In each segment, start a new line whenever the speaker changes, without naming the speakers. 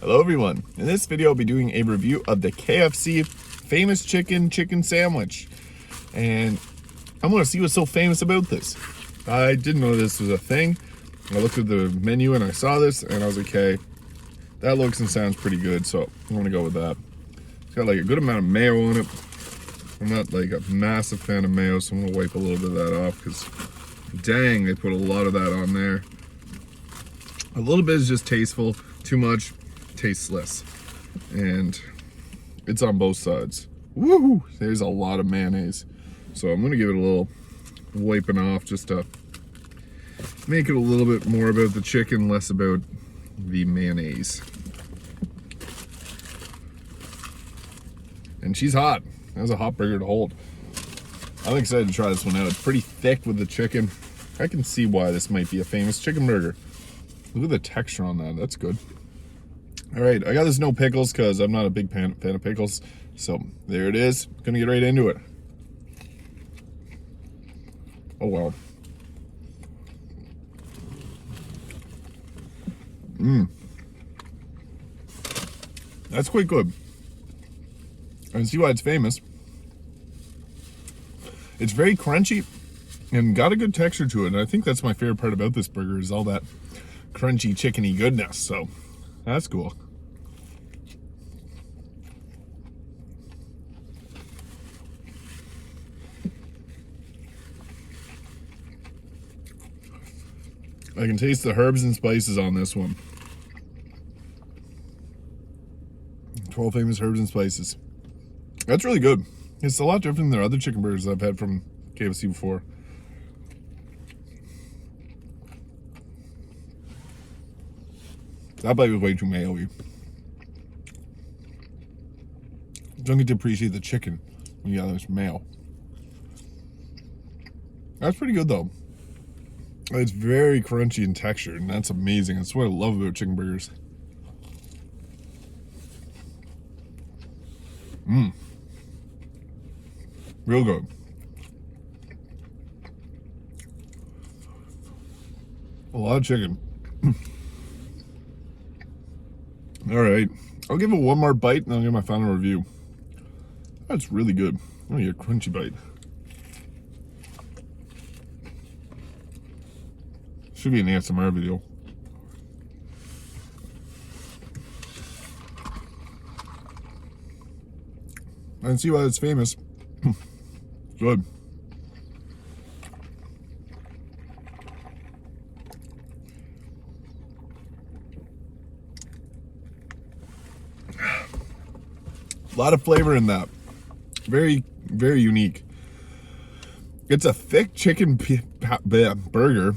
Hello everyone, in this video I'll be doing a review of the KFC famous chicken sandwich, and I'm going to see what's so famous about this. I didn't know this was a thing. I looked at the menu and I saw this and I was like, okay, that looks and sounds pretty good, so I'm going to go with that. It's got like a good amount of mayo on it. I'm not like a massive fan of mayo, so I'm going to wipe a little bit of that off because dang, they put a lot of that on there. A little bit is just tasteful, too much tasteless, and it's on both sides. Woohoo! There's a lot of mayonnaise, so I'm gonna give it a little wiping off just to make it a little bit more about the chicken, less about the mayonnaise. And she's hot. That was a hot burger to hold. I'm excited to try this one out. It's pretty thick with the chicken. I can see why this might be a famous chicken burger. Look at the texture on that. That's good. All right, I got this no pickles because I'm not a big fan of pickles. So there it is. Gonna get right into it. Oh wow. That's quite good. I can see why it's famous. It's very crunchy and got a good texture to it. And I think that's my favorite part about this burger is all that crunchy chickeny goodness. So that's cool. I can taste the herbs and spices on this one. 12 famous herbs and spices. That's really good. It's a lot different than other chicken burgers I've had from KFC before. That bite was way too mayo-y. Don't get to appreciate the chicken when you got this mayo. That's pretty good though. It's very crunchy in texture, and that's amazing. That's what I love about chicken burgers. Real good. A lot of chicken. All right, I'll give it one more bite and I'll give my final review. That's really good. Let me get a crunchy bite. Should be an ASMR video. I can see why it's famous. Good. A lot of flavor in that. Very, very unique. It's a thick chicken burger.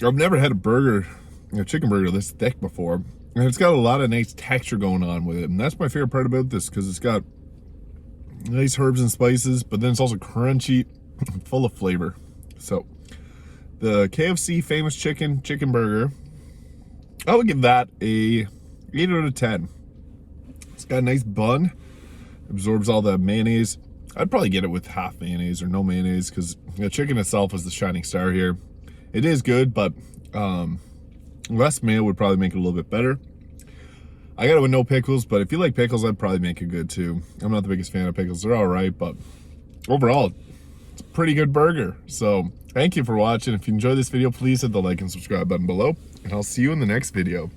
I've never had a chicken burger this thick before. And it's got a lot of nice texture going on with it. And that's my favorite part about this because it's got nice herbs and spices, but then it's also crunchy, full of flavor. So the KFC famous chicken burger, I would give that a 8 out of 10. It's got a nice bun, absorbs all the mayonnaise. I'd probably get it with half mayonnaise or no mayonnaise because the chicken itself is the shining star here. It is good, but less mayo would probably make it a little bit better. I got it with no pickles, but if you like pickles, I'd probably make it good too. I'm not the biggest fan of pickles. They're all right, but overall, it's a pretty good burger. So thank you for watching. If you enjoyed this video, please hit the like and subscribe button below, and I'll see you in the next video.